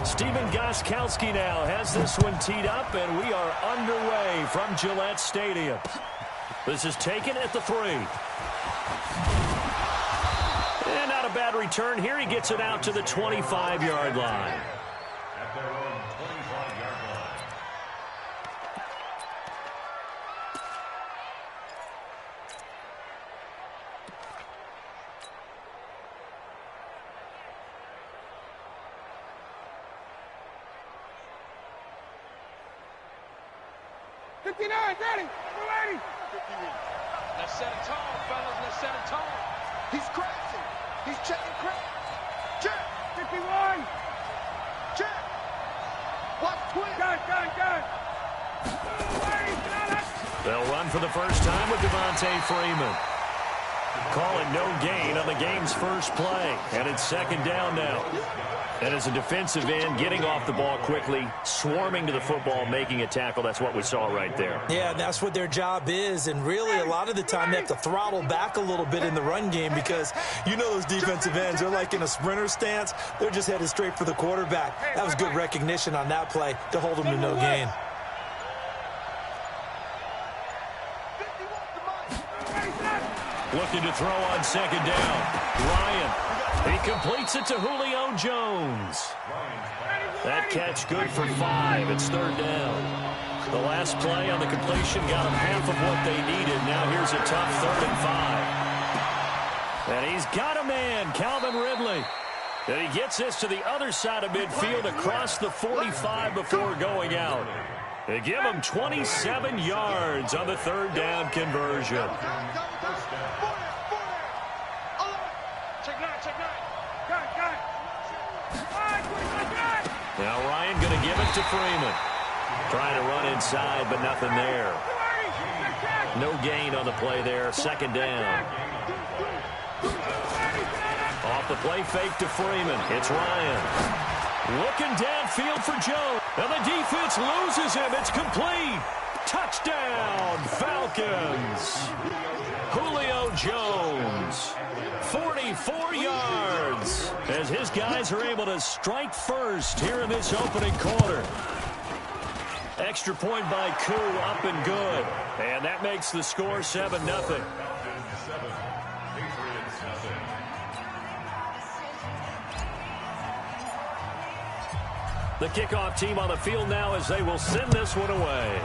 Steven Gostkowski now has this one teed up, and we are underway from Gillette Stadium. This is taken at the 3. And not a bad return here. He gets it out to the 25-yard line. At their own 25-yard line. Ready? We're ready. 51. Let's set it tall, fellas. Let's set it tall. He's crashing. He's checking crash. Check. 51. Check. Watch twist. Got it. They'll run for the first time with Devontae Freeman. Call it no gain on the game's first play. And it's second down now. And as a defensive end, getting off the ball quickly, swarming to the football, making a tackle, that's what we saw right there. Yeah, that's what their job is. And really, a lot of the time, they have to throttle back a little bit in the run game because you know those defensive ends, they're like in a sprinter stance. They're just headed straight for the quarterback. That was good recognition on that play to hold them to no gain. Looking to throw on second down. Ryan. He completes it to Julio Jones. That catch good for 5. It's third down. The last play on the completion got them half of what they needed. Now here's a tough 3rd and 5. And he's got a man, Calvin Ridley. And he gets this to the other side of midfield across the 45 before going out. They give him 27 yards on the 3rd down conversion. Now Ryan going to give it to Freeman. Trying to run inside, but nothing there. No gain on the play there. Second down. Off the play fake to Freeman. It's Ryan. Looking downfield for Jones. And the defense loses him. It's complete. Touchdown, Falcons. Julio Jones. 44 yards as his guys are able to strike first here in this opening quarter. Extra point by Koo, up and good. And that makes the score 7-0. The kickoff team on the field now as they will send this one away.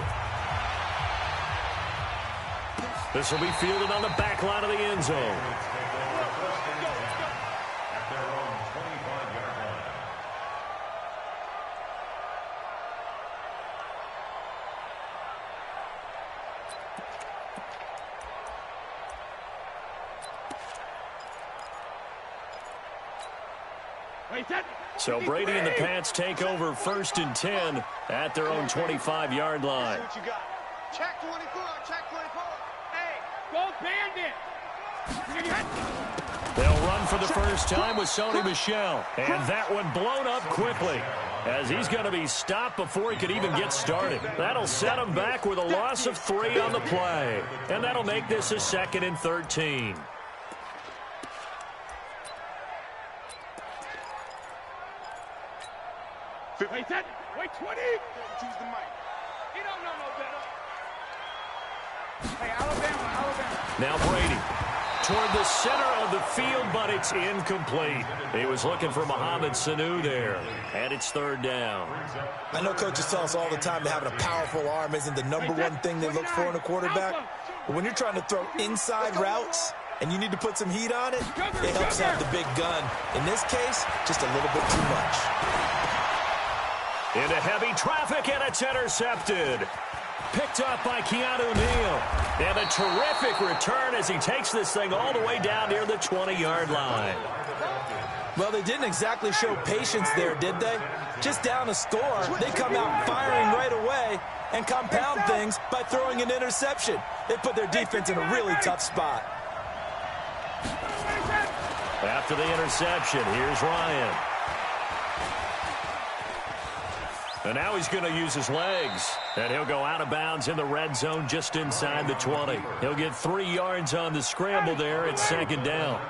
This will be fielded on the back line of the end zone. So Brady and the Pats take over 1st and 10 at their own 25-yard line. Check 24, check 24. Hey, go Bandit. They'll run for the first time with Sony Michel. And that one blown up quickly as he's going to be stopped before he could even get started. That'll set him back with a loss of 3 on the play. And that'll make this a 2nd and 13. Wait, 20. Choose the mic. He don't know no better. Hey, Alabama. Now Brady toward the center of the field, but it's incomplete. He was looking for Mohamed Sanu there, and it's 3rd down. I know coaches tell us all the time that having a powerful arm isn't the #1 thing they look for in a quarterback. But when you're trying to throw inside routes and you need to put some heat on it, it helps have the big gun. In this case, just a little bit too much. Into heavy traffic, and it's intercepted. Picked up by Keanu Neal. And a terrific return as he takes this thing all the way down near the 20-yard line. Well, they didn't exactly show patience there, did they? Just down a score, they come out firing right away and compound things by throwing an interception. They put their defense in a really tough spot. After the interception, here's Ryan. And now he's going to use his legs. And he'll go out of bounds in the red zone just inside the 20. He'll get 3 yards on the scramble there at 2nd down.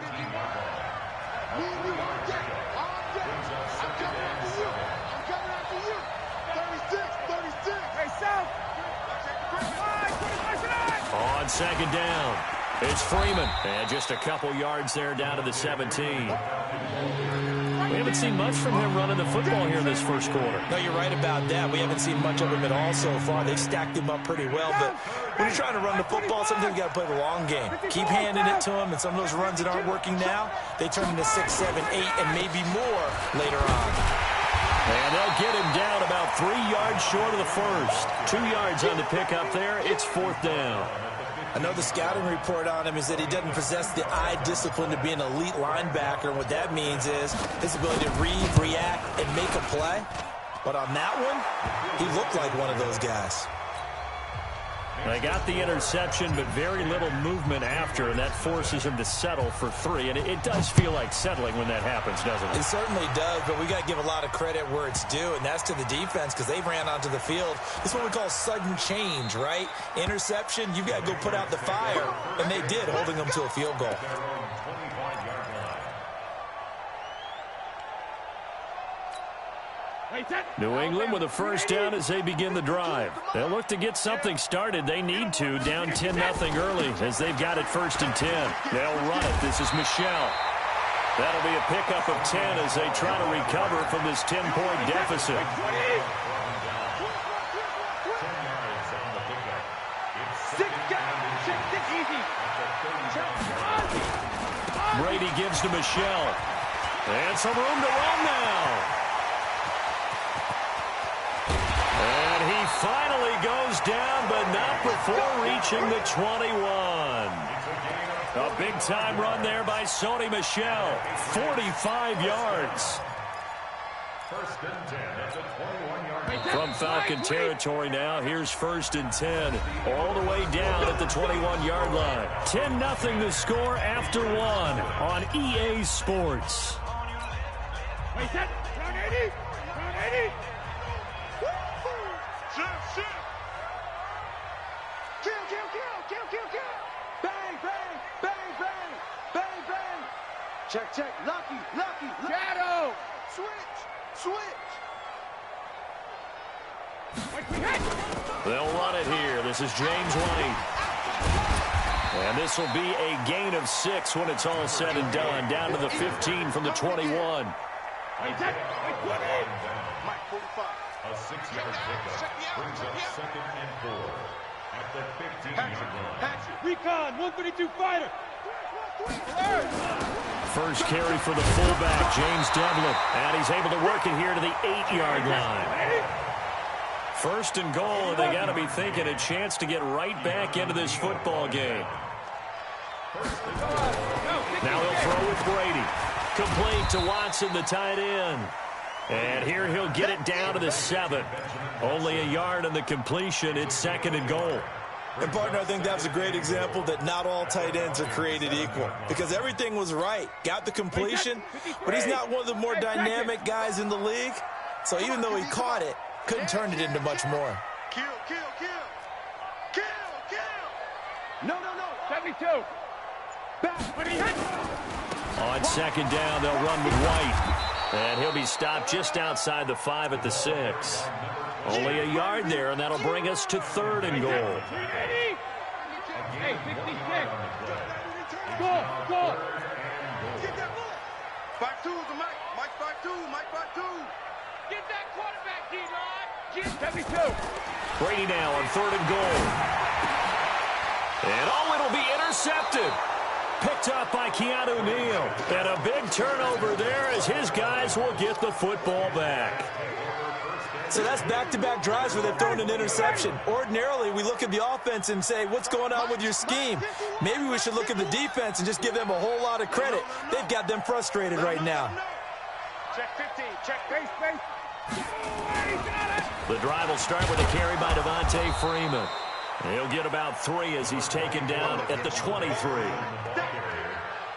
second down. It's Freeman. And just a couple yards there down to the 17. We haven't seen much from him running the football here in this first quarter. No, you're right about that. We haven't seen much of him at all so far. They've stacked him up pretty well. But when you're trying to run the football, sometimes you got to play the long game. Keep handing it to him, and some of those runs that aren't working now, they turn into 6, 7, 8, and maybe more later on. And they'll get him down about 3 yards short of the first. 2 yards on the pickup there. It's fourth down. I know the scouting report on him is that he doesn't possess the eye discipline to be an elite linebacker. And what that means is his ability to read, react, and make a play. But on that one, he looked like one of those guys. They got the interception, but very little movement after, and that forces him to settle for 3. And it does feel like settling when that happens, doesn't it? It certainly does, but we got to give a lot of credit where it's due, and that's to the defense because they ran onto the field. It's what we call sudden change, right? Interception, you've got to go put out the fire, and they did, holding them to a field goal. New England with a first down as they begin the drive. They'll look to get something started. They need to, down 10-0 early as they've got it first and 10. They'll run it. This is Michelle. That'll be a pickup of 10 as they try to recover from this 10-point deficit. Brady gives to Michelle. And some room to run now. And he finally goes down, but not before reaching the 21. A big-time run there by Sony Michel. 45 yards. First and 10 at the 21-yard line. From Falcon territory now, here's first and 10. All the way down at the 21-yard line. 10-0 the score after 1 on EA Sports. Wait, set. Round 80. Round 80. Kill. Bang, bang, bang, bang, bang, bang. Check. Lucky. Shadow. Switch. They'll run it here. This is James White. And this will be a gain of 6 when it's all said and done. Down to the 15 from the 21. Mike 45. A 6-yard pickup brings up second and 4 at the 15-yard line. Recon, 132 fighter. First carry for the fullback, James Devlin. And he's able to work it here to the 8-yard line. First and goal, and they got to be thinking a chance to get right back into this football game. Now he'll throw with Brady. Complete to Watson, the tight end. And here he'll get it down to the 7. Only a yard on the completion. It's second and goal. And, partner, I think that was a great example that not all tight ends are created equal because everything was right. Got the completion, but he's not one of the more dynamic guys in the league. So even though he caught it, couldn't turn it into much more. Kill. No. 72. Back. On second down, they'll run with White. And he'll be stopped just outside the 5 at the 6. Only a yard there, and that'll bring us to third and goal. Hey, 56. Go. Get that ball. 5-2 to Mike. Mike 5-2. Get that quarterback, D-Rod. 72. Brady now on third and goal. And it'll be intercepted. Picked up by Keanu Neal. And a big turnover there as his guys will get the football back. So that's back-to-back drives where they've thrown an interception. Ordinarily, we look at the offense and say, what's going on with your scheme? Maybe we should look at the defense and just give them a whole lot of credit. They've got them frustrated right now. Check 15. Check base. The drive will start with a carry by Devontae Freeman. He'll get about 3 as he's taken down at the 23.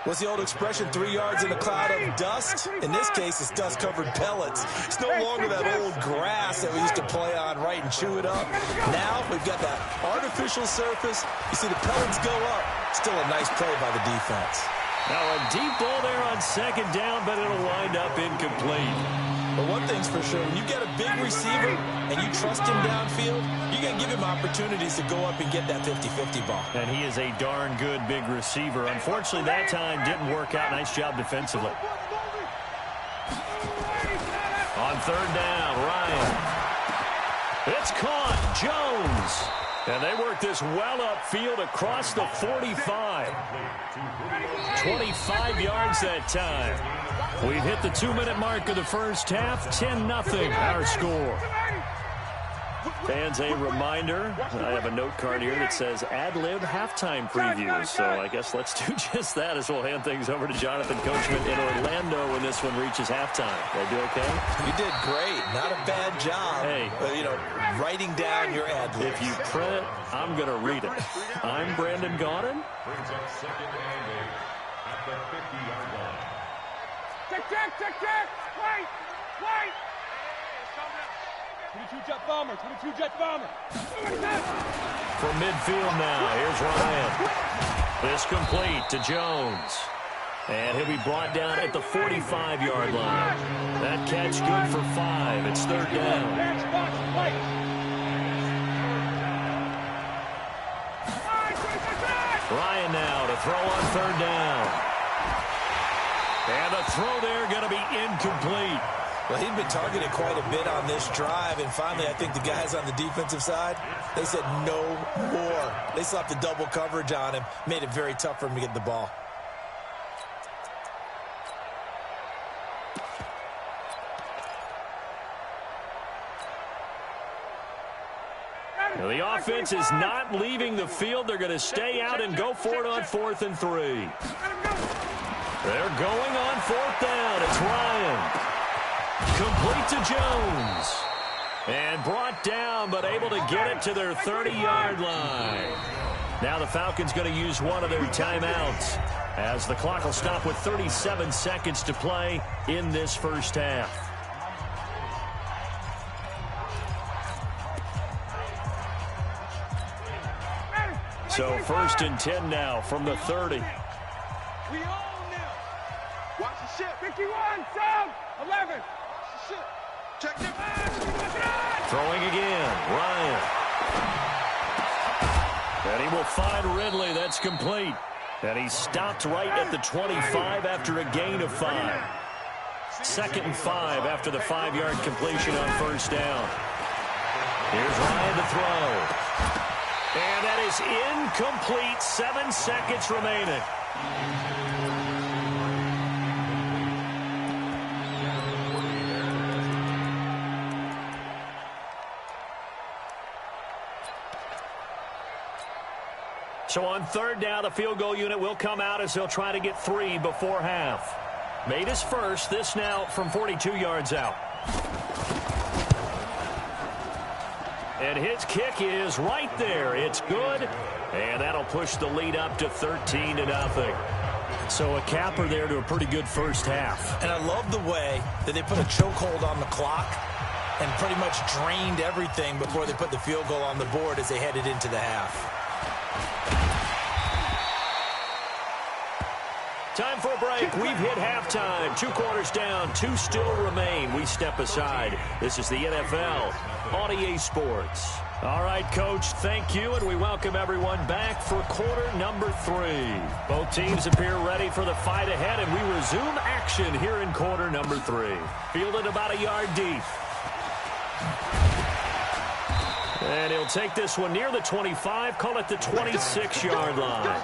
What's the old expression, 3 yards in a cloud of dust? In this case, it's dust-covered pellets. It's no longer that old grass that we used to play on, right, and chew it up. Now we've got that artificial surface. You see the pellets go up. Still a nice play by the defense. Now a deep ball there on second down, but it'll wind up incomplete. But one thing's for sure, when you get a big receiver and you trust him downfield, you're going to give him opportunities to go up and get that 50-50 ball. And he is a darn good big receiver. Unfortunately, that time didn't work out. Nice job defensively. On third down, Ryan. It's caught. Jones. And they work this well upfield across the 45. 25 yards that time. We've hit the 2-minute mark of the first half. 10-0 our score. Fans, a reminder, I have a note card here that says ad-lib halftime previews. So I guess let's do just that as we'll hand things over to Jonathan Coachman in Orlando when this one reaches halftime. Did I do okay? You did great. Not a bad job. Hey. Writing down your ad-libs. If you print it, I'm going to read it. I'm Brandon Gaudin. Brings up second and 8 at the 50-yard line. Check. Wait. 22 jet bomber. From midfield now, here's Ryan. This complete to Jones. And he'll be brought down at the 45-yard line. That catch good for 5. It's third down. Ryan now to throw on third down. And the throw there going to be incomplete. Well, he'd been targeted quite a bit on this drive, and finally I think the guys on the defensive side, they said no more. They slapped the double coverage on him, made it very tough for him to get the ball. Now the offense is not leaving the field. They're going to stay out and go for it on 4th and 3. They're going on 4th down. It's Ryan. Complete to Jones. And brought down, but able to get it to their 30-yard line. Now the Falcons going to use one of their timeouts as the clock will stop with 37 seconds to play in this first half. So 1st and 10 now from the 30. We all now. Watch the ship. 51, 11. Check it. Throwing again, Ryan. And he will find Ridley. That's complete. And he stopped right at the 25 after a gain of 5. 2nd and 5 after the 5-yard completion on first down. Here's Ryan to throw. And that is incomplete. 7 seconds remaining. So on third down, the field goal unit will come out as they'll try to get 3 before half. Made his first. This now from 42 yards out. And his kick is right there. It's good. And that'll push the lead up to 13-0. So a capper there to a pretty good first half. And I love the way that they put a chokehold on the clock and pretty much drained everything before they put the field goal on the board as they headed into the half. Time for a break. We've hit halftime. 2 quarters down. 2 still remain. We step aside. This is the NFL on EA Sports. All right, Coach, thank you, and we welcome everyone back for quarter number 3. Both teams appear ready for the fight ahead, and we resume action here in quarter number 3. Fielded about a yard deep. And he'll take this one near the 25, call it the 26-yard line.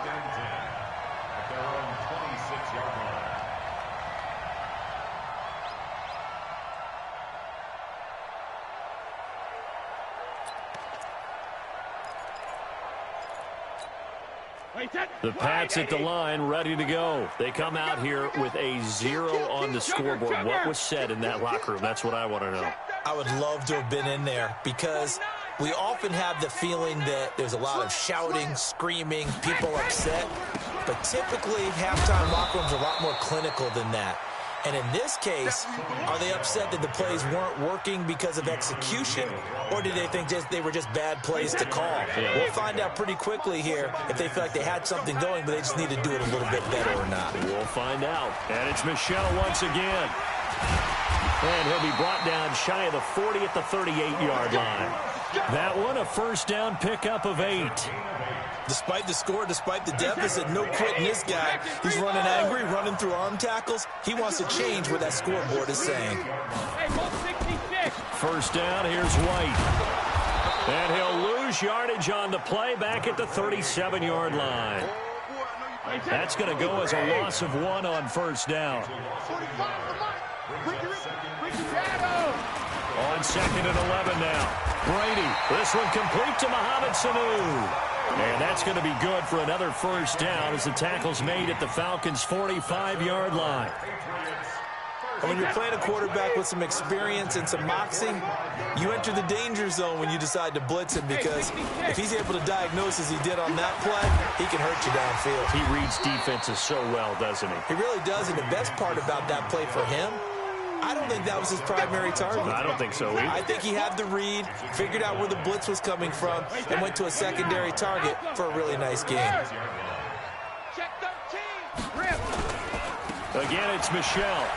The Pats at the line, ready to go. They come out here with a 0 on the scoreboard. What was said in that locker room? That's what I want to know. I would love to have been in there because we often have the feeling that there's a lot of shouting, screaming, people upset. But typically, halftime locker rooms are a lot more clinical than that. And in this case, are they upset that the plays weren't working because of execution, or did they think they were just bad plays to call? Yeah. We'll find out pretty quickly here if they feel like they had something going, but they just need to do it a little bit better or not. We'll find out. And it's Michelle once again. And he'll be brought down shy of the 40 at the 38-yard line. That one, a first down pickup of 8. Despite the score, despite the deficit, no quitting this guy. He's running angry, running through arm tackles. He wants to change what that scoreboard is saying. First down, here's White. And he'll lose yardage on the play back at the 37-yard line. That's going to go as a loss of 1 on first down. On 2nd and 11 now. Brady, this one complete to Mohamed Sanu. And that's going to be good for another first down as the tackle's made at the Falcons' 45-yard line. And when you're playing a quarterback with some experience and some moxie, you enter the danger zone when you decide to blitz him, because if he's able to diagnose as he did on that play, he can hurt you downfield. He reads defenses so well, doesn't he? He really does, and the best part about that play for him, I don't think that was his primary target. I don't think so either. I think he had the read, figured out where the blitz was coming from, and went to a secondary target for a really nice game. Again, it's Michelle.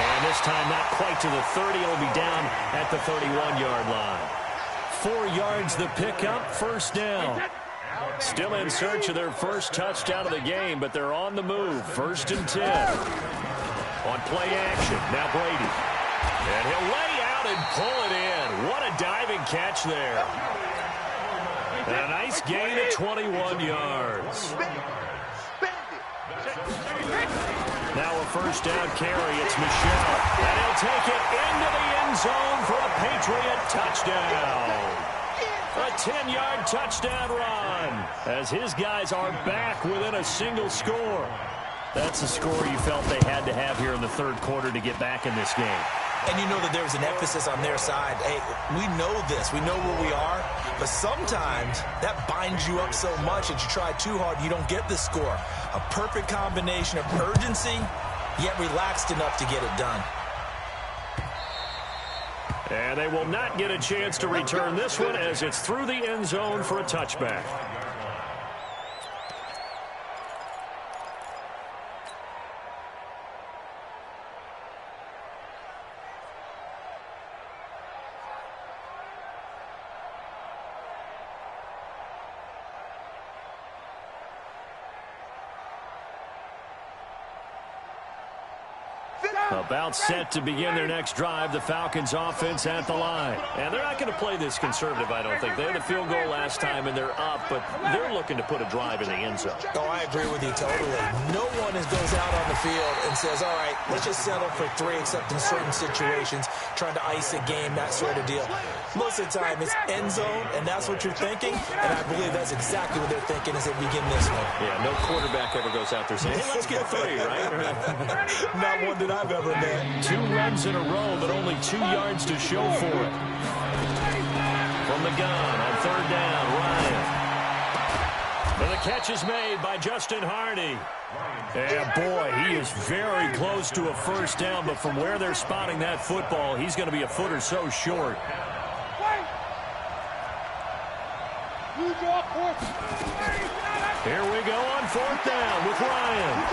And this time not quite to the 30. It'll be down at the 31-yard line. 4 yards the pickup, first down. Still in search of their first touchdown of the game, but they're on the move. 1st and 10. On play action, now Brady. And he'll lay out and pull it in. What a diving catch there. And a nice gain of 21 yards. Now a first down carry, it's Michelle. And he'll take it into the end zone for a Patriot touchdown. A 10-yard touchdown run as his guys are back within a single score. That's the score you felt they had to have here in the third quarter to get back in this game. And you know that there was an emphasis on their side. Hey, we know this. We know where we are. But sometimes that binds you up so much that you try too hard, you don't get the score. A perfect combination of urgency, yet relaxed enough to get it done. And they will not get a chance to return this one as it's through the end zone for a touchback. About set to begin their next drive, the Falcons offense at the line. And they're not going to play this conservative, I don't think. They had the field goal last time, and they're up, but they're looking to put a drive in the end zone. Oh, I agree with you totally. No one goes out on the field and says, all right, let's just settle for 3, except in certain situations, trying to ice a game, that sort of deal. Most of the time, it's end zone, and that's what you're thinking, and I believe that's exactly what they're thinking as they begin this one. Yeah, no quarterback ever goes out there saying, hey, let's get 3, right? Not one that I've ever met. 2 runs in a row, but only 2 yards to show for it. From the gun on 3rd down, Ryan. And the catch is made by Justin Hardy. And boy, he is very close to a first down, but from where they're spotting that football, he's going to be a foot or so short. Here we go on 4th down with Ryan.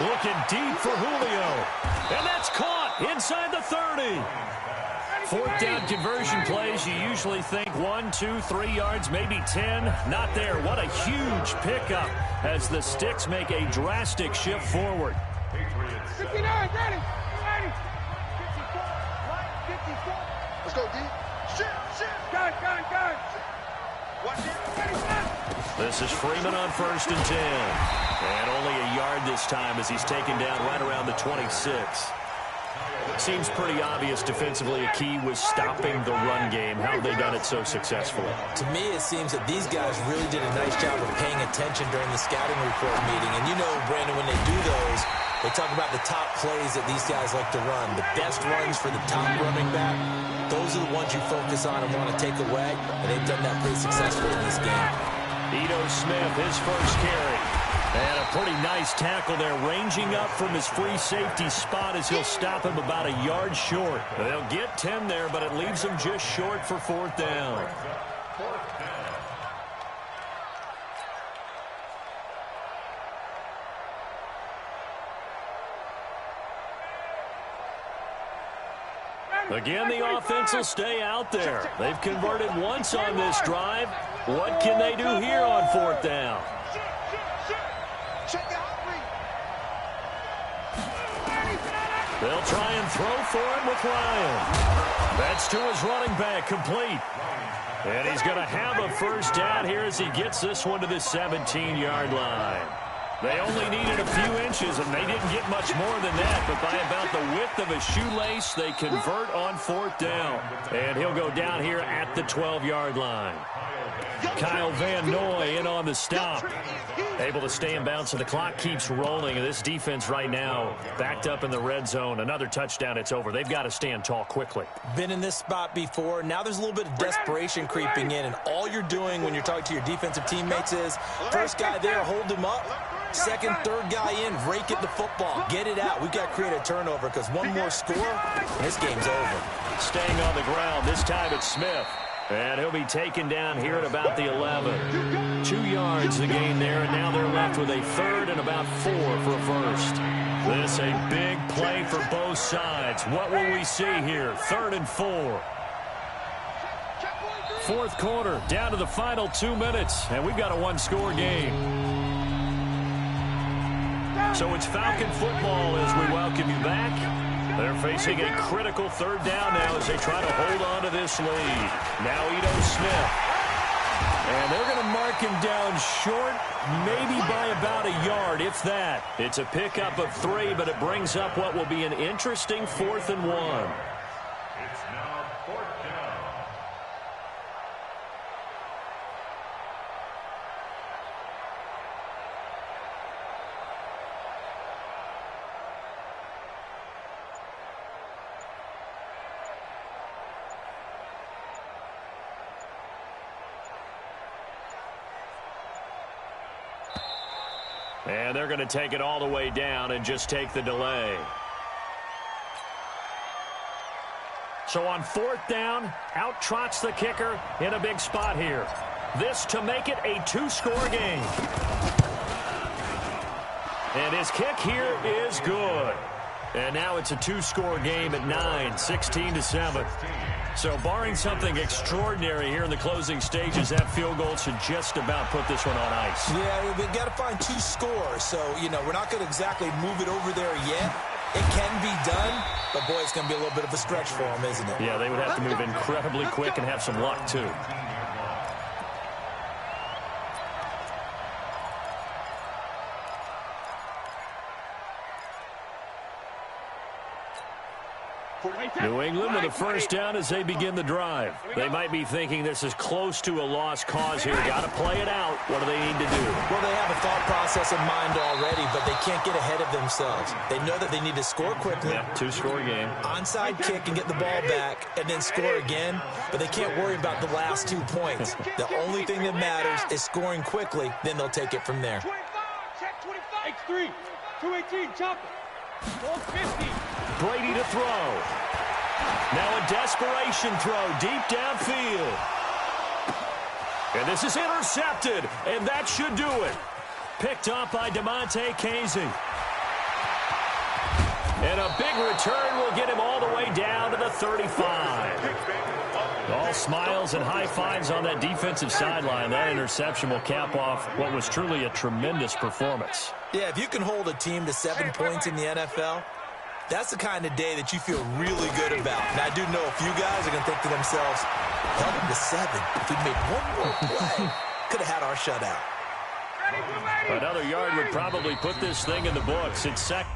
Looking deep for Julio. And that's caught inside the 30. 4th down conversion plays, you usually think 1, 2, 3 yards, maybe 10. Not there. What a huge pickup as the Sticks make a drastic shift forward. 59, ready. Let's go, D. Shit. Gun. This is Freeman on 1st and 10. And only a yard this time as he's taken down right around the 26. Seems pretty obvious defensively a key was stopping the run game. How have they done it so successfully? To me, it seems that these guys really did a nice job of paying attention during the scouting report meeting. And you know, Brandon, when they do those, they talk about the top plays that these guys like to run. The best runs for the top running back, those are the ones you focus on and want to take away. And they've done that pretty successfully in this game. Ito Smith, his first carry. And a pretty nice tackle there, ranging up from his free safety spot as he'll stop him about a yard short. They'll get 10 there, but it leaves them just short for 4th down. Again, the offense will stay out there. They've converted once on this drive. What can they do here on 4th down? They'll try and throw for it with Ryan. That's to his running back, complete. And he's going to have a first down here as he gets this one to the 17-yard line. They only needed a few inches, and they didn't get much more than that. But by about the width of a shoelace, they convert on 4th down. And he'll go down here at the 12-yard line. Kyle Van Noy in on the stop. Able to stay in bounds, so the clock keeps rolling. And this defense right now backed up in the red zone. Another touchdown, it's over. They've got to stand tall quickly. Been in this spot before. Now there's a little bit of desperation creeping in. And all you're doing when you're talking to your defensive teammates is, first guy there, hold him up. Second, third guy in, rake at the football. Get it out. We've got to create a turnover because one more score, and this game's over. Staying on the ground. This time it's Smith. And he'll be taken down here at about the 11. 2 yards the gain there, and now they're left with a third and about 4 for a first. This a big play for both sides. What will we see here? 3rd and 4. 4th quarter, down to the final 2 minutes, and we've got a one-score game. So it's Falcon football as we welcome you back. They're facing a critical 3rd down now as they try to hold on to this lead. Now Ito Smith. And they're going to mark him down short, maybe by about a yard, if that. It's a pickup of 3, but it brings up what will be an interesting 4th and 1. It's now 4th down. And they're going to take it all the way down and just take the delay. So on 4th down, out trots the kicker in a big spot here. This to make it a 2-score game. And his kick here is good. And now it's a 2-score game at 9, 16-7. So barring something extraordinary here in the closing stages, that field goal should just about put this one on ice. Yeah, we've got to find 2 scores. So, we're not going to exactly move it over there yet. It can be done, but, boy, it's going to be a little bit of a stretch for them, isn't it? Yeah, they would have to move incredibly quick and have some luck, too. New England with a first down as they begin the drive. They might be thinking this is close to a lost cause here. Got to play it out. What do they need to do? Well, they have a thought process in mind already, but they can't get ahead of themselves. They know that they need to score quickly. Yep, 2-score game. Onside kick and get the ball back and then score again, but they can't worry about the last 2 points. The only thing that matters is scoring quickly, then they'll take it from there. 25, X3, 218, chop it. 450. Brady to throw. Now a desperation throw deep downfield. And this is intercepted, and that should do it. Picked up by DeMonte Casey. And a big return will get him all the way down to the 35. All smiles and high fives on that defensive sideline. That interception will cap off what was truly a tremendous performance. Yeah, if you can hold a team to 7 points in the NFL, that's the kind of day that you feel really good about. And I do know a few guys are going to think to themselves, held them to 7. If we made one more play, could have had our shutout. Another yard would probably put this thing in the books. It's second.